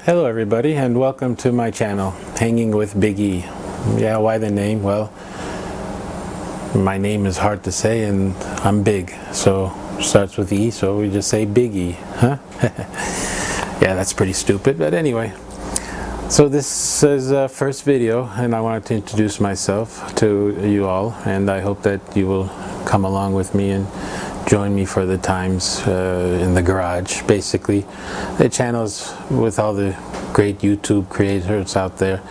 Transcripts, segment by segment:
Hello everybody and welcome to my channel, Hanging with Big E. Yeah, why the name? Well, my name is hard to say and I'm big, so starts with E, so we just say Big E, huh? Yeah, that's pretty stupid, but anyway. So this is a first video and I wanted to introduce myself to you all, and I hope that you will come along with me and join me for the times in the garage. Basically, the channels with all the great YouTube creators out there,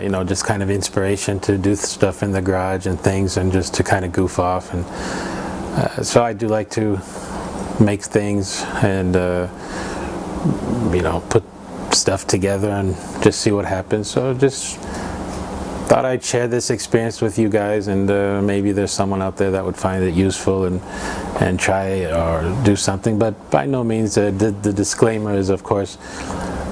you know, just kind of inspiration to do stuff in the garage and things, and just to kind of goof off. And so I do like to make things and you know, put stuff together and just see what happens. So just thought I'd share this experience with you guys, and maybe there's someone out there that would find it useful and try or do something. But by no means, the disclaimer is, of course,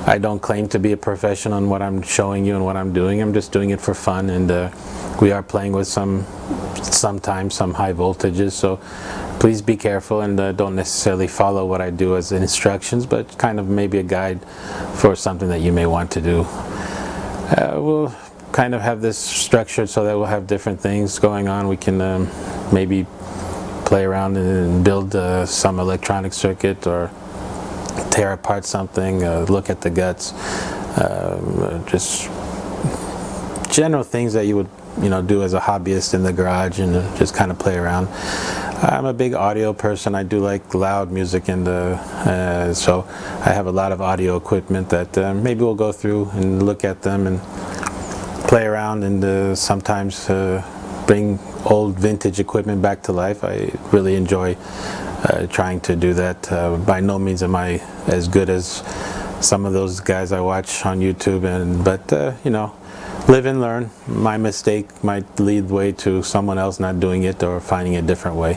I don't claim to be a professional in what I'm showing you and what I'm doing. I'm just doing it for fun, and we are playing with sometimes some high voltages, so please be careful and don't necessarily follow what I do as instructions, but kind of maybe a guide for something that you may want to do. We'll kind of have this structured so that we'll have different things going on. We can maybe play around and build some electronic circuit, or tear apart something, look at the guts, just general things that you would, you know, do as a hobbyist in the garage, and just kind of play around. I'm a big audio person. I do like loud music, and so I have a lot of audio equipment that maybe we'll go through and look at them and play around, and sometimes bring old vintage equipment back to life. I really enjoy trying to do that. By no means am I as good as some of those guys I watch on YouTube, but you know, live and learn. My mistake might lead the way to someone else not doing it or finding a different way.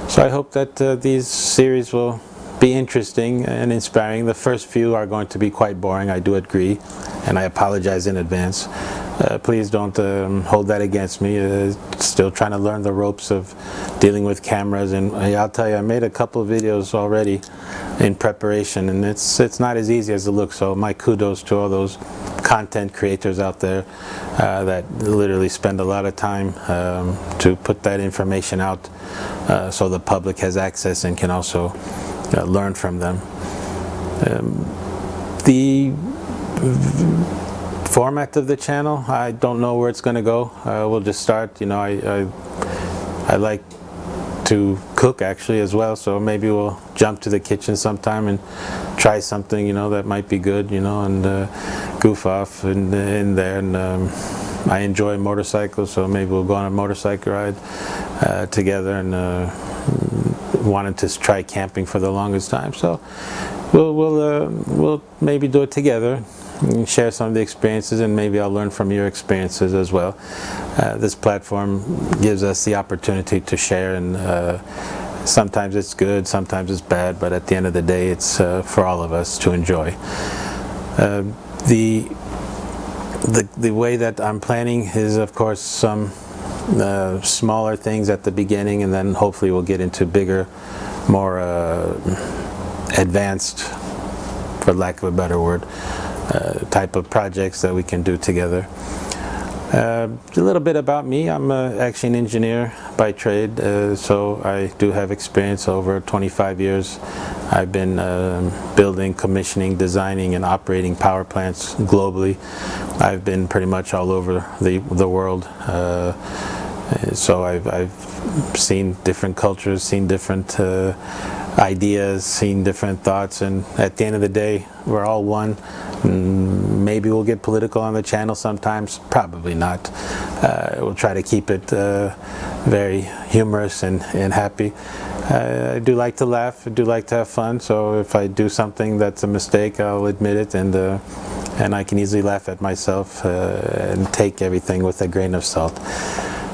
So I hope that these series will be interesting and inspiring. The first few are going to be quite boring, I do agree, and I apologize in advance. Please don't hold that against me. Still trying to learn the ropes of dealing with cameras, and I'll tell you, I made a couple of videos already in preparation, and it's not as easy as it looks. So my kudos to all those content creators out there that literally spend a lot of time to put that information out, so the public has access and can also learn from them. The format of the channel, I don't know where it's going to go. We'll just start. You know, I like to cook actually as well, so maybe we'll jump to the kitchen sometime and try something, you know, that might be good, you know, and goof off in there. And I enjoy motorcycles, so maybe we'll go on a motorcycle ride together, and wanted to try camping for the longest time, so we'll maybe do it together and share some of the experiences, and maybe I'll learn from your experiences as well. This platform gives us the opportunity to share, and sometimes it's good, sometimes it's bad, but at the end of the day, it's for all of us to enjoy. The way that I'm planning is, of course, some smaller things at the beginning, and then hopefully we'll get into bigger, more advanced, for lack of a better word, type of projects that we can do together. A little bit about me. I'm actually an engineer by trade, so I do have experience over 25 years. I've been building, commissioning, designing, and operating power plants globally. I've been pretty much all over the world. So I've seen different cultures, seen different ideas, seen different thoughts, and at the end of the day, we're all one. Maybe we'll get political on the channel sometimes, probably not. We'll try to keep it very humorous and happy. I do like to laugh, I do like to have fun, so if I do something that's a mistake, I'll admit it, and I can easily laugh at myself and take everything with a grain of salt.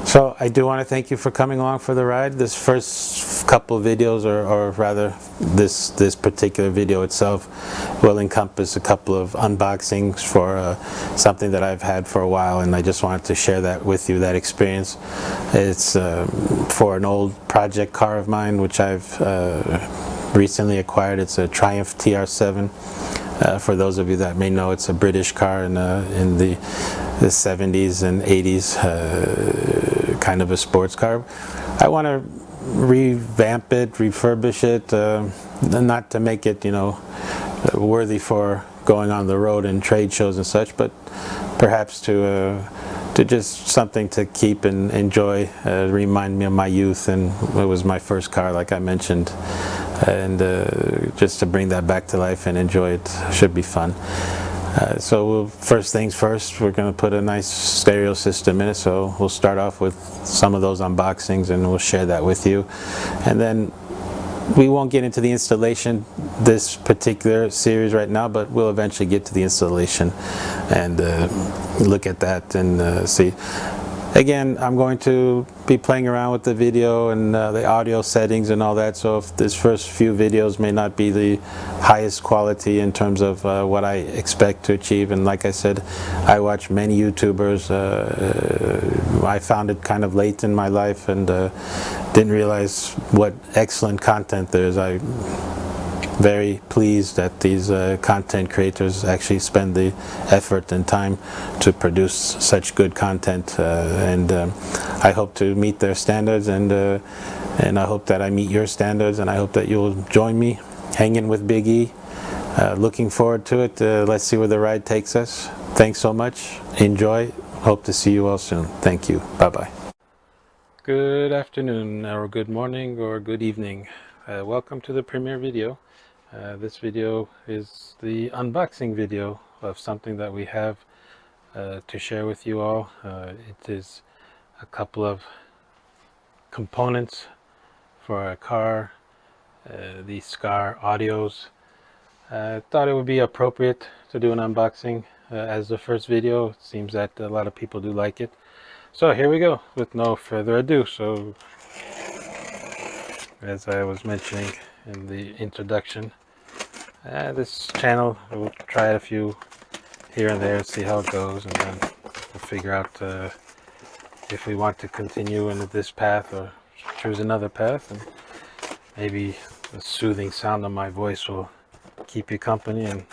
So I do want to thank you for coming along for the ride. This first couple of videos, or rather this particular video itself, will encompass a couple of unboxings for something that I've had for a while, and I just wanted to share that with you, that experience. It's for an old project car of mine, which I've recently acquired. It's a Triumph TR7. For those of you that may know, it's a British car in the 70s and 80s, kind of a sports car. I want to revamp it, refurbish it, not to make it, worthy for going on the road and trade shows and such, but perhaps to just something to keep and enjoy, remind me of my youth, and it was my first car, like I mentioned, and just to bring that back to life and enjoy it should be fun. So first things first, we're going to put a nice stereo system in it, so we'll start off with some of those unboxings and we'll share that with you, and then we won't get into the installation this particular series right now, but we'll eventually get to the installation and look at that and see. Again, I'm going to be playing around with the video and the audio settings and all that, so if this first few videos may not be the highest quality in terms of what I expect to achieve, and like I said, I watch many YouTubers. I found it kind of late in my life and didn't realize what excellent content there is. I'm very pleased that these content creators actually spend the effort and time to produce such good content, and I hope to meet their standards, and I hope that I meet your standards, and I hope that you'll join me hanging with Big E. Looking forward to it. Let's see where the ride takes us. Thanks so much. Enjoy. Hope to see you all soon. Thank you. Bye-bye. Good afternoon, or good morning, or good evening. Welcome to the premiere video. This video is the unboxing video of something that we have to share with you all. It is a couple of components for a car, the Skar audios. I thought it would be appropriate to do an unboxing as the first video. It seems that a lot of people do like it. So here we go, with no further ado. So as I was mentioning in the introduction, this channel, we'll try a few here and there, see how it goes, and then we'll figure out if we want to continue in this path or choose another path, and maybe the soothing sound of my voice will keep you company, and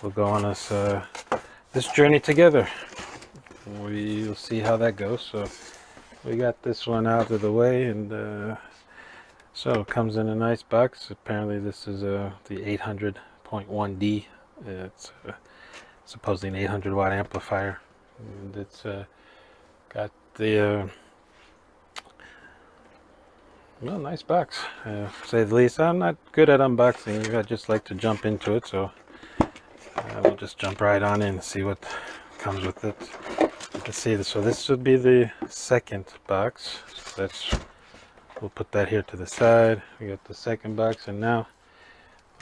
we'll go on this journey together. We'll see how that goes. So we got this one out of the way, and so it comes in a nice box. Apparently this is the 800.1D. It's supposedly an 800 watt amplifier, and it's got the well, nice box, to say the least. I'm not good at unboxing. I just like to jump into it, so we'll just jump right on in and see what comes with it. Let's see. So this would be the second box. So we'll put that here to the side. We got the second box, and now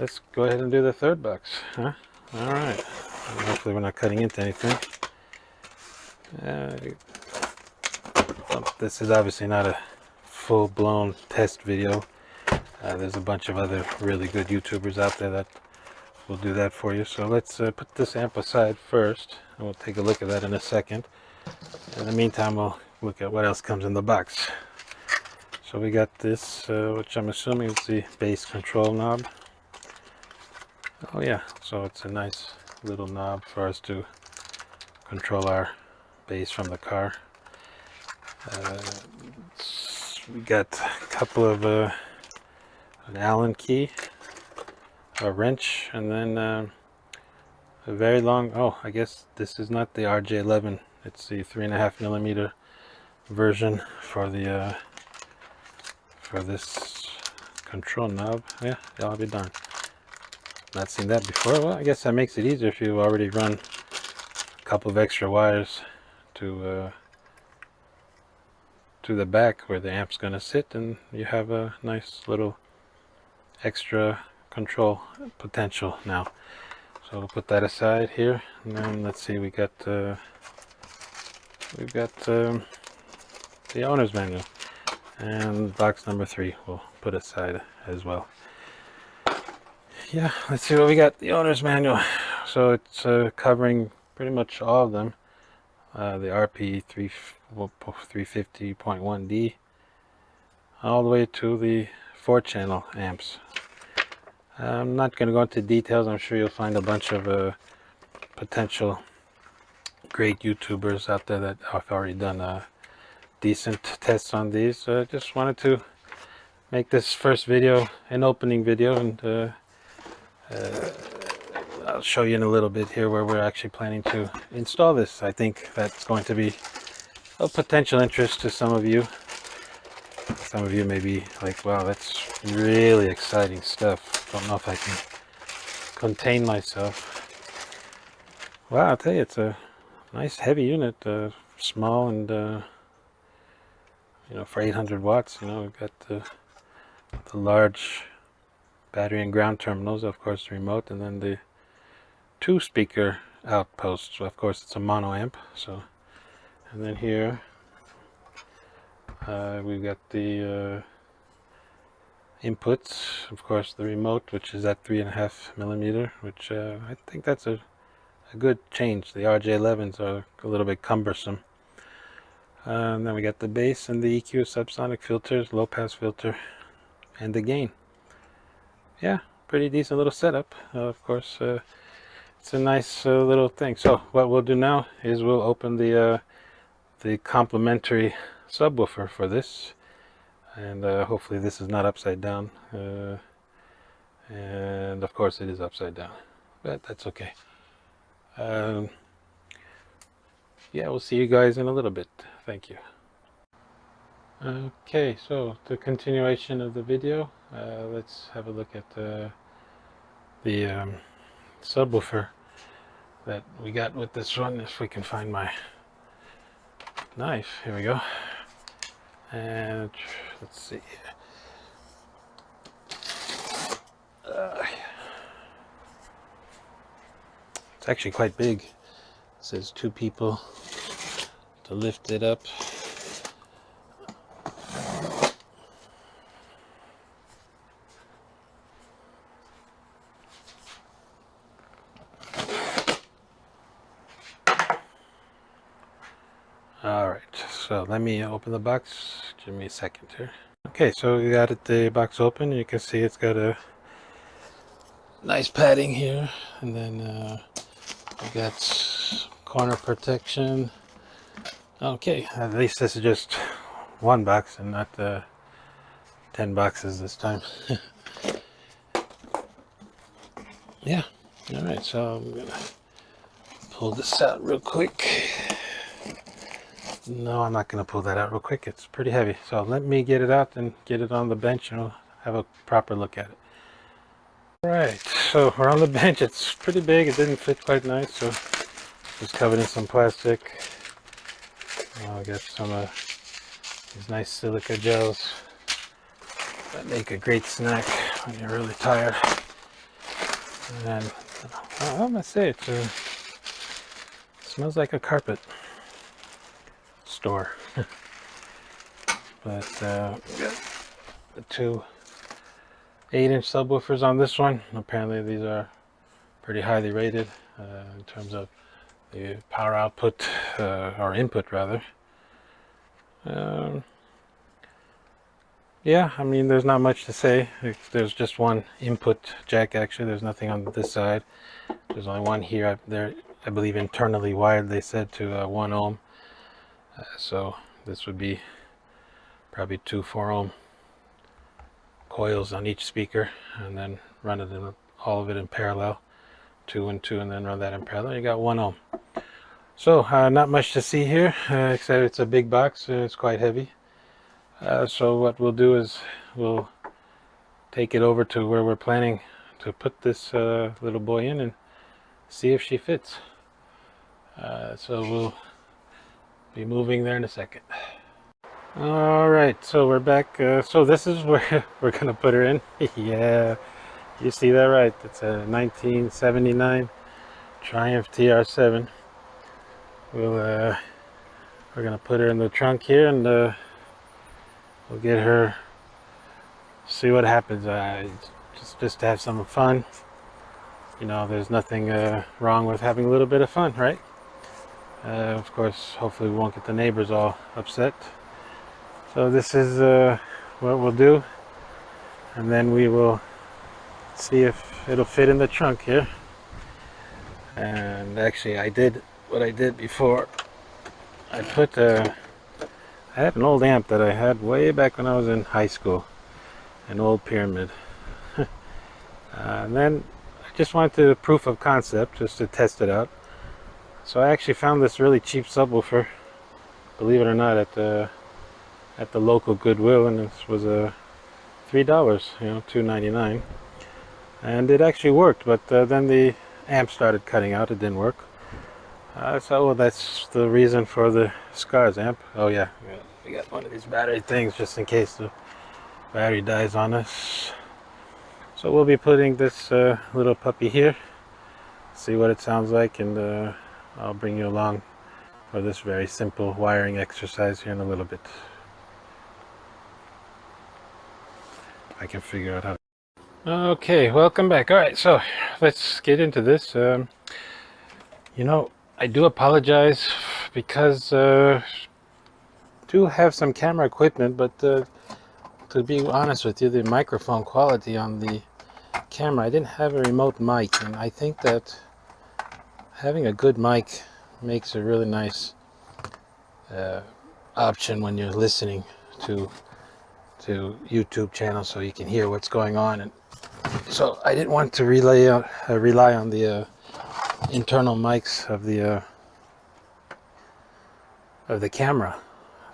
let's go ahead and do the third box. Huh? All right. Hopefully we're not cutting into anything. This is obviously not a full-blown test video. There's a bunch of other really good YouTubers out there that will do that for you. So let's put this amp aside first, and we'll take a look at that in a second. In the meantime, we'll look at what else comes in the box. So we got this, which I'm assuming is the bass control knob. Oh yeah, so it's a nice little knob for us to control our bass from the car. We got a couple of an Allen key, a wrench, and then a very long, oh, I guess this is not the RJ11, it's the 3.5mm version for the for this control knob. Yeah, I'll be darned. Not seen that before. Well, I guess that makes it easier if you already run a couple of extra wires to the back where the amp's going to sit, and you have a nice little extra control potential now. So we'll put that aside here, and then let's see, we've got the owner's manual, and box number 3 we'll put aside as well. Yeah, let's see what we got. The owner's manual. So it's covering pretty much all of them. The RP 350.1D all the way to the 4-channel amps. I'm not going to go into details. I'm sure you'll find a bunch of potential great YouTubers out there that have already done decent tests on these. So I just wanted to make this first video an opening video, and I'll show you in a little bit here where we're actually planning to install this. I think that's going to be of potential interest to some of you. Some of you may be like, wow, that's really exciting stuff. Don't know if I can contain myself. Wow, I'll tell you, it's a nice heavy unit, small, and you know, for 800 watts, you know, we've got the large battery and ground terminals, of course the remote, and then the 2 speaker outposts. So of course it's a mono amp. So, and then here we've got the inputs, of course the remote, which is at 3.5 millimeter, which I think that's a good change. The RJ11s are a little bit cumbersome. And then we got the bass and the EQ, subsonic filters, low pass filter, and the gain. Yeah, pretty decent little setup. Of course, it's a nice little thing. So what we'll do now is we'll open the complementary subwoofer for this, and hopefully this is not upside down. And of course it is upside down, but that's okay. Yeah, we'll see you guys in a little bit. Thank you. Okay, so the continuation of the video, let's have a look at the subwoofer that we got with this one. If we can find my knife, here we go. And let's see. It's actually quite big. It says 2 people to lift it up. Alright, so let me open the box. Give me a second here. Okay, so we got the box open. You can see it's got a nice padding here, and then we got corner protection. Okay, at least this is just one box and not 10 boxes this time. Yeah, alright, so I'm gonna pull this out real quick. No, I'm not going to pull that out real quick. It's pretty heavy. So let me get it out and get it on the bench, and we'll have a proper look at it. Alright, so we're on the bench. It's pretty big. It didn't fit quite nice, so it's covered in some plastic. I got some these nice silica gels that make a great snack when you're really tired. And I must say, it smells like a carpet store. But we got the 2 8-inch subwoofers on this one. Apparently these are pretty highly rated in terms of the power output, or input rather. Yeah, I mean, there's not much to say. There's just one input jack. Actually, there's nothing on this side. There's only one here. There, I believe, internally wired, they said, to 1 ohm. So this would be probably 2 4-ohm coils on each speaker, and then run it in, all of it in parallel, 2 and 2, and then run that in parallel. You got 1 ohm. So not much to see here, except it's a big box. It's quite heavy. So what we'll do is we'll take it over to where we're planning to put this little boy in and see if she fits. So we'll be moving there in a second. Alright, so we're back. So this is where we're gonna put her in. Yeah, you see that right. It's a 1979 Triumph TR7. We're gonna put her in the trunk here, and we'll get her, see what happens. Just to have some fun. You know, there's nothing wrong with having a little bit of fun, right? Of course, hopefully we won't get the neighbors all upset. So this is what we'll do, and then we will see if it'll fit in the trunk here. And actually I did what I did before. I had an old amp that I had way back when I was in high school, an old Pyramid. And then I just wanted to proof of concept, just to test it out. So I actually found this really cheap subwoofer, believe it or not, at the local Goodwill, and this was $3, $2.99, and it actually worked. But then the amp started cutting out; it didn't work. So that's the reason for the Skar's amp. Oh yeah, we got one of these battery things just in case the battery dies on us. So we'll be putting this little puppy here, see what it sounds like, and I'll bring you along for this very simple wiring exercise here in a little bit. I can figure out how to... Okay, welcome back. Alright, so let's get into this. I do apologize because do have some camera equipment, but to be honest with you, the microphone quality on the camera, I didn't have a remote mic, and I think that having a good mic makes a really nice option when you're listening to YouTube channels, so you can hear what's going on. And so I didn't want to rely on the internal mics of the camera.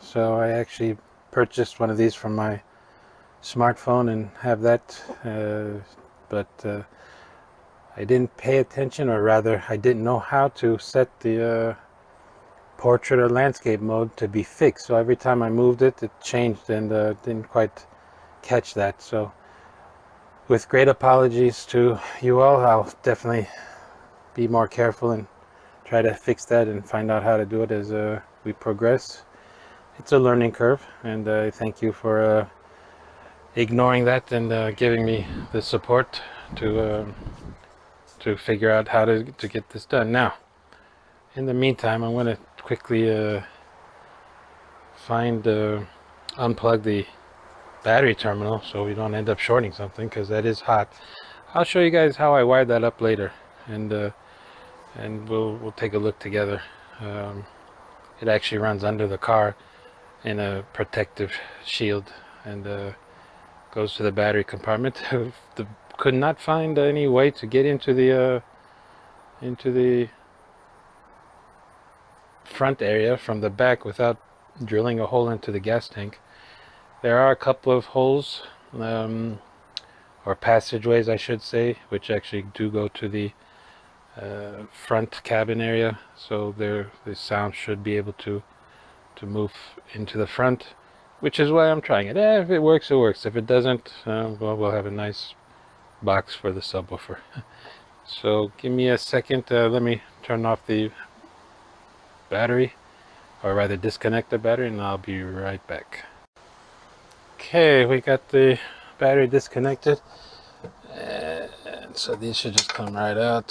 So I actually purchased one of these from my smartphone and have that, but I didn't pay attention, or rather I didn't know how to set the portrait or landscape mode to be fixed. So every time I moved it, it changed, and didn't quite catch that. So with great apologies to you all, I'll definitely be more careful and try to fix that and find out how to do it as we progress. It's a learning curve, and I thank you for ignoring that and giving me the support to figure out how to get this done. Now, in the meantime, I'm going to quickly unplug the battery terminal so we don't end up shorting something, because that is hot. I'll show you guys how I wired that up later, and we'll take a look together. It actually runs under the car in a protective shield, and goes to the battery compartment. Could not find any way to get into the front area from the back without drilling a hole into the gas tank. There are a couple of holes, or passageways I should say, which actually do go to the front cabin area, so the sound should be able to move into the front, which is why I'm trying it. If it works, it works. If it doesn't, well, we'll have a nice box for the subwoofer. So give me a second, let me turn off the battery, or rather disconnect the battery, and I'll be right back. Okay, we got the battery disconnected, and so these should just come right out.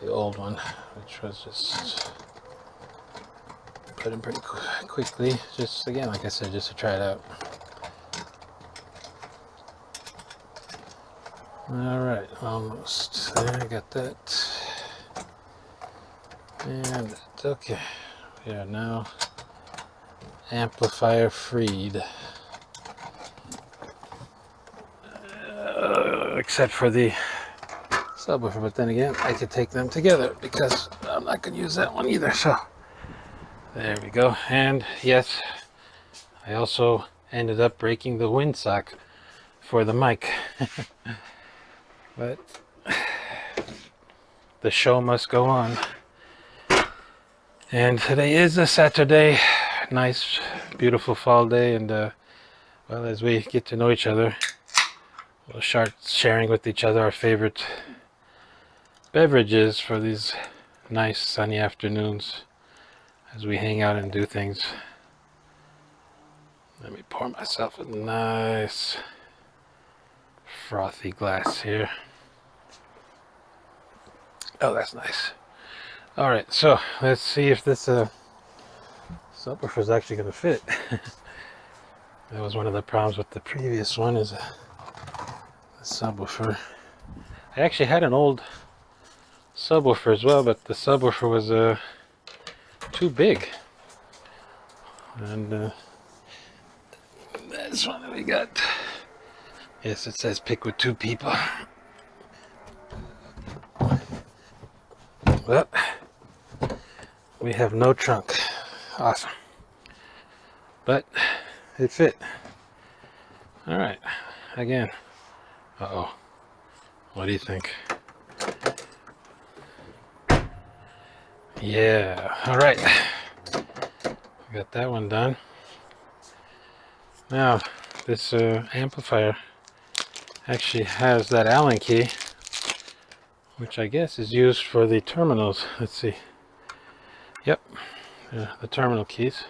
The old one, which was just put in pretty quickly, just again, like I said, just to try it out. Alright, almost there, I got that. And okay, we are now amplifier freed, except for the subwoofer, but then again I could take them together because I'm not going to use that one either. So there we go. And yes, I also ended up breaking the windsock for the mic. But the show must go on. And today is a Saturday, nice beautiful fall day, and well, as we get to know each other, we'll start sharing with each other our favorite beverages for these nice sunny afternoons as we hang out and do things. Let me pour myself a nice frothy glass here. Oh, that's nice. Alright, so let's see if this subwoofer is actually going to fit. That was one of the problems with the previous one, is the subwoofer. I actually had an old subwoofer as well, but the subwoofer was too big. And this one that we got. Yes, it says pick with 2 people. Well, we have no trunk. Awesome. But it fit. Alright. Again. Uh-oh. What do you think? Yeah. Alright. Got that one done. Now, this amplifier actually has that Allen key, which I guess is used for the terminals. Let's see. Yep, the terminal keys.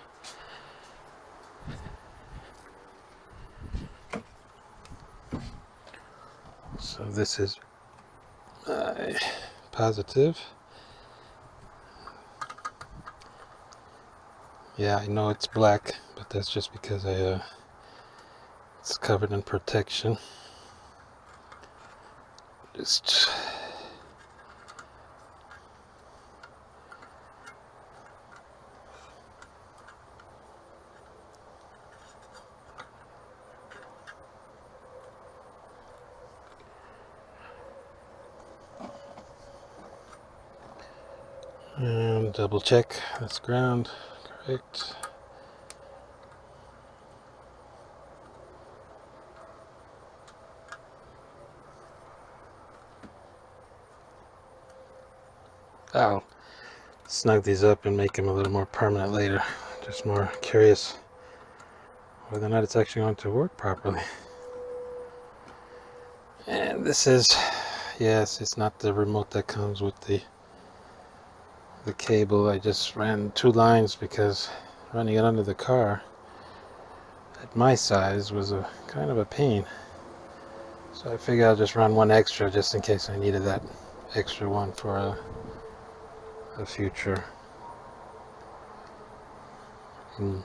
So this is my positive. Yeah, I know it's black, but that's just because it's covered in protection. Just and double check that's ground, correct. I'll snug these up and make them a little more permanent later. Just more curious whether or not it's actually going to work properly. And this is, yes, it's not the remote that comes with the cable. I just ran 2 lines because running it under the car at my size was a kind of a pain. So I figured I'll just run 1 extra just in case I needed that extra one for a future line.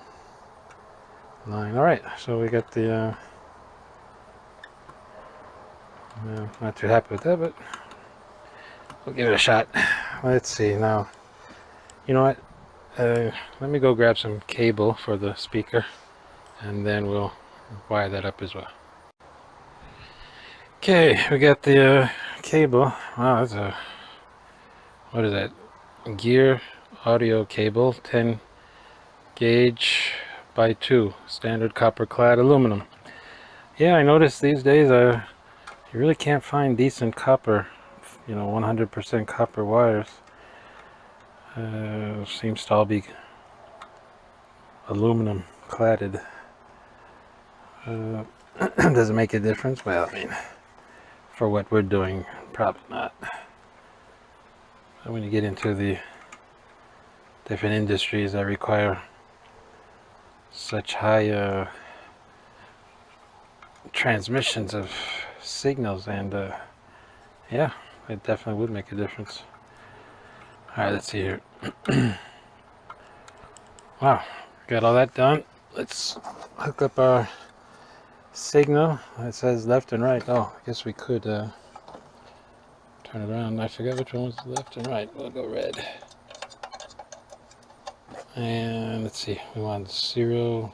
Alright, so we got the not too happy with that, but we'll give it a shot. Let's see now. You know what? Let me go grab some cable for the speaker, and then we'll wire that up as well. Okay, we got the cable. Wow, that's a, what is that? Gear audio cable, 10 gauge by 2, standard copper clad aluminum. Yeah, I noticed these days you really can't find decent copper, 100% copper wires. Seems to all be aluminum cladded. Does it make a difference? Well, I mean, for what we're doing, probably not. But when you get into the different industries that require such high transmissions of signals, and yeah, it definitely would make a difference. Alright, let's see here. Wow, got all that done. Let's hook up our signal. It says left and right. Oh, I guess we could turn it around. I forgot which one was left and right. We'll go red. And let's see, we want 0.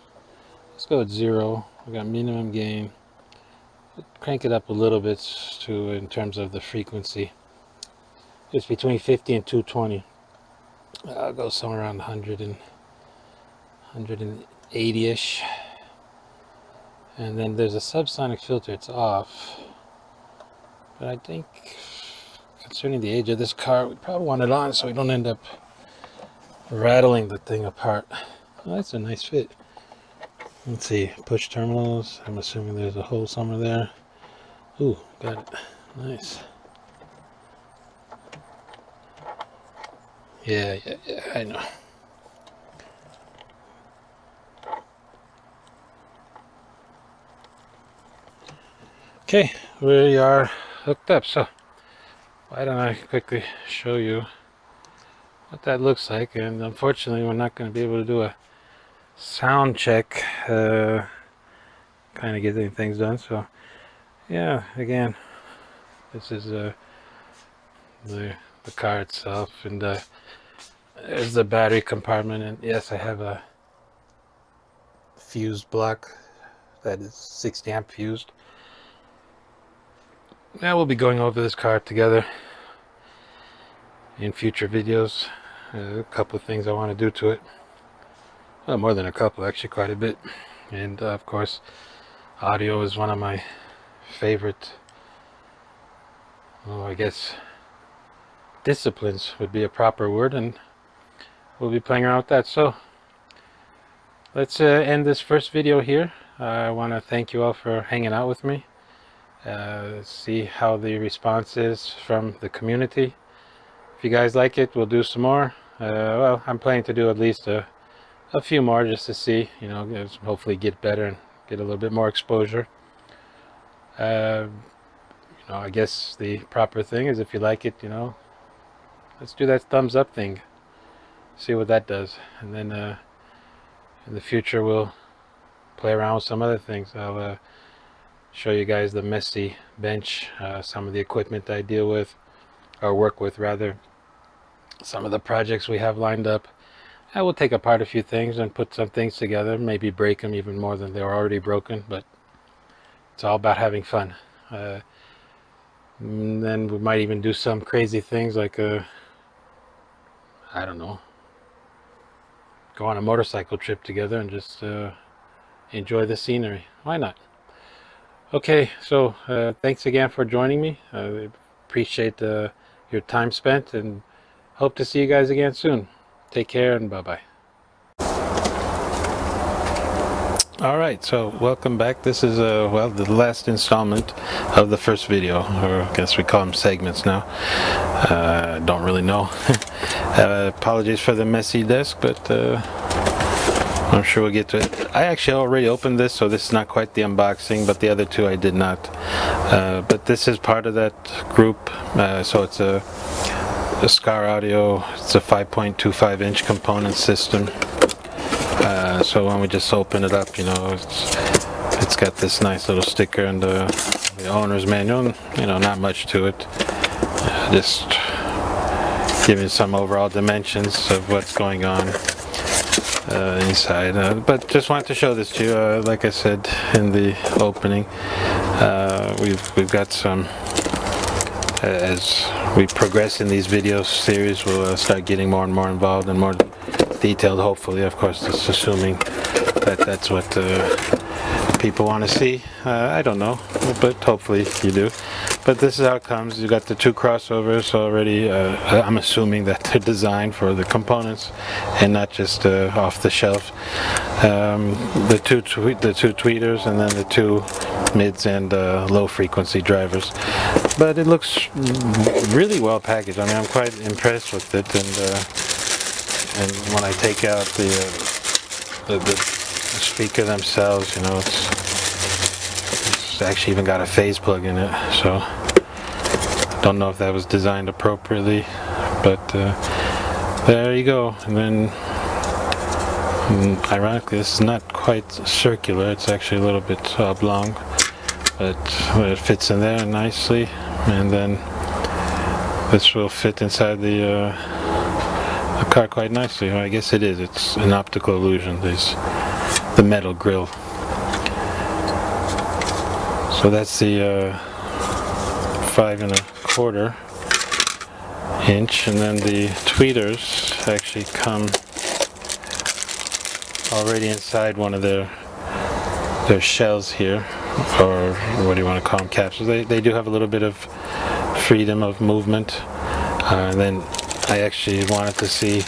Let's go with 0. We got minimum gain. Crank it up a little bit in terms of the frequency. It's between 50 and 220. I'll go somewhere around 100 and 180-ish. And then there's a subsonic filter. It's off. But I think, concerning the age of this car, we probably want it on so we don't end up rattling the thing apart. Oh, that's a nice fit. Let's see, push terminals. I'm assuming there's a hole somewhere there. Ooh, got it. Nice. Yeah, I know. Okay, we are hooked up. So why don't I quickly show you what that looks like. And unfortunately, we're not going to be able to do a sound check, kind of getting things done. So Yeah, again, this is the car itself, and there's the battery compartment, and yes, I have a fused block that is 60 amp fused. Now we'll be going over this car together in future videos. A couple of things I want to do to it. Well, more than a couple, actually quite a bit. And of course, audio is one of my favorite, I guess disciplines would be a proper word, and we'll be playing around with that. So let's end this first video here. I want to thank you all for hanging out with me. See how the response is from the community. If you guys like it, we'll do some more. Well, I'm planning to do at least a few more just to see, hopefully get better and get a little bit more exposure. I guess the proper thing is, if you like it, let's do that thumbs up thing. See what that does. And then in the future we'll play around with some other things. I'll show you guys the messy bench, some of the equipment I deal with, or work with rather, some of the projects we have lined up. I will take apart a few things and put some things together, maybe break them even more than they were already broken, but it's all about having fun. And then we might even do some crazy things like I don't know, go on a motorcycle trip together and just enjoy the scenery. Why not? Okay, so thanks again for joining me. I appreciate your time spent, and hope to see you guys again soon. Take care, and bye-bye. Alright, so welcome back. This is well, the last installment of the first video, or I guess we call them segments now. Don't really know. Apologies for the messy desk, but I'm sure we'll get to it. I actually already opened this, so this is not quite the unboxing, but the other two I did not. But this is part of that group. So it's a Skar audio. It's a 5.25 inch component system. So when we just open it up, it's got this nice little sticker and the owner's manual. Not much to it. Just giving some overall dimensions of what's going on inside. But just wanted to show this to you. Like I said in the opening, we've got some. As we progress in these video series, we'll start getting more and more involved and more detailed, hopefully. Of course, just assuming that that's what people want to see. I don't know, but hopefully you do. But this is how it comes. You got the two crossovers already. I'm assuming that they're designed for the components and not just off the shelf. The two tweeters, and then the two mids and low frequency drivers. But it looks really well packaged. I mean, I'm quite impressed with it, and when I take out the speaker themselves, it's actually even got a phase plug in it. So don't know if that was designed appropriately, but there you go. And then ironically, this is not quite circular. It's actually a little bit oblong, but it fits in there nicely. And then this will fit inside the car quite nicely. Well, I guess it is. It's an optical illusion. There's the metal grille. So that's the 5.25 inch, and then the tweeters actually come already inside one of their shells here, or what do you want to call them, capsules. They do have a little bit of freedom of movement, and then I actually wanted to see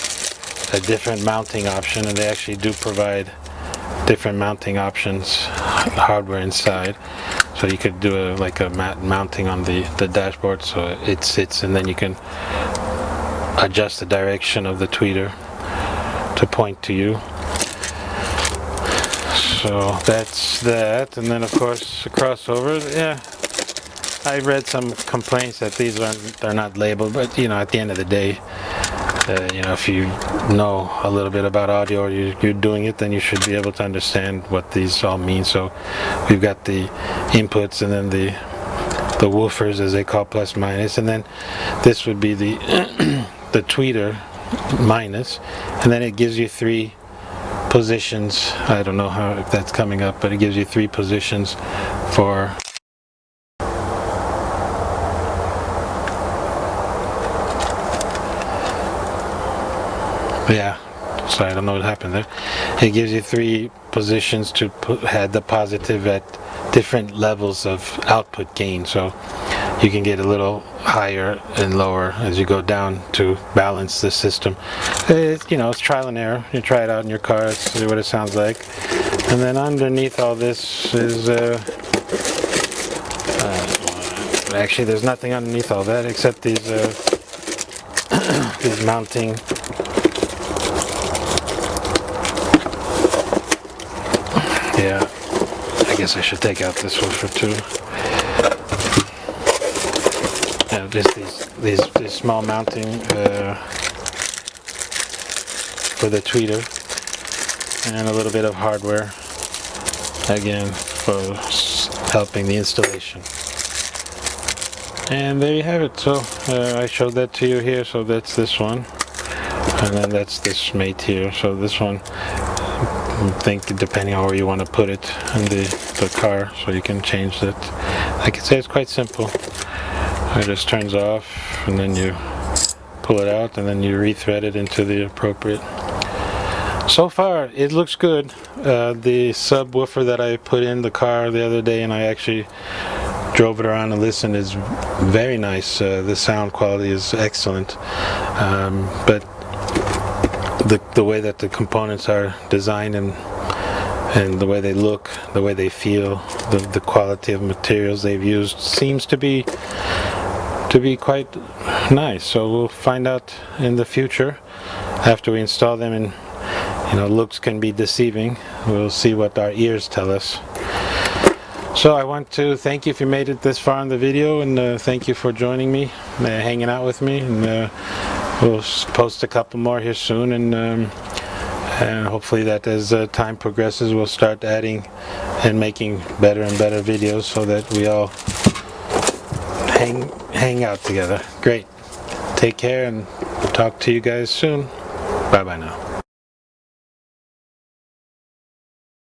a different mounting option, and they actually do provide different mounting options, hardware inside. So you could do a mounting on the dashboard, so it sits, and then you can adjust the direction of the tweeter to point to you. So that's that. And then of course the crossover. Yeah, I read some complaints that they're not labeled, but at the end of the day, You know, if you know a little bit about audio, or you're doing it, then you should be able to understand what these all mean. So we've got the inputs, and then the woofers, as they call, plus minus, and then this would be the the tweeter minus, and then it gives you 3 positions. I don't know if that's coming up, but it gives you 3 positions for yeah, so I don't know what happened there. It gives you 3 positions to have the positive at different levels of output gain, so you can get a little higher and lower as you go down to balance the system. You know, it's trial and error. You try it out in your car, see what it sounds like. And then underneath all this is actually there's nothing underneath all that except these these mounting yeah, I guess I should take out this woofer too. Yeah, just these small mounting for the tweeter, and a little bit of hardware again for helping the installation. And there you have it. So I showed that to you here. So that's this one, and then that's this mate here. So this one, I think, depending on where you want to put it in the car, so you can change that. I can say it's quite simple. It just turns off, and then you pull it out, and then you rethread it into the appropriate. So far it looks good. The subwoofer that I put in the car the other day, and I actually drove it around and listened, is very nice. The sound quality is excellent, but the way that the components are designed and the way they look, the way they feel, the quality of materials they've used seems to be quite nice. So we'll find out in the future after we install them. And you know, looks can be deceiving. We'll see what our ears tell us. So I want to thank you if you made it this far in the video, and thank you for joining me, hanging out with me, and we'll post a couple more here soon, and hopefully that as time progresses we'll start adding and making better and better videos so that we all hang out together. Great. Take care, and talk to you guys soon. Bye bye now.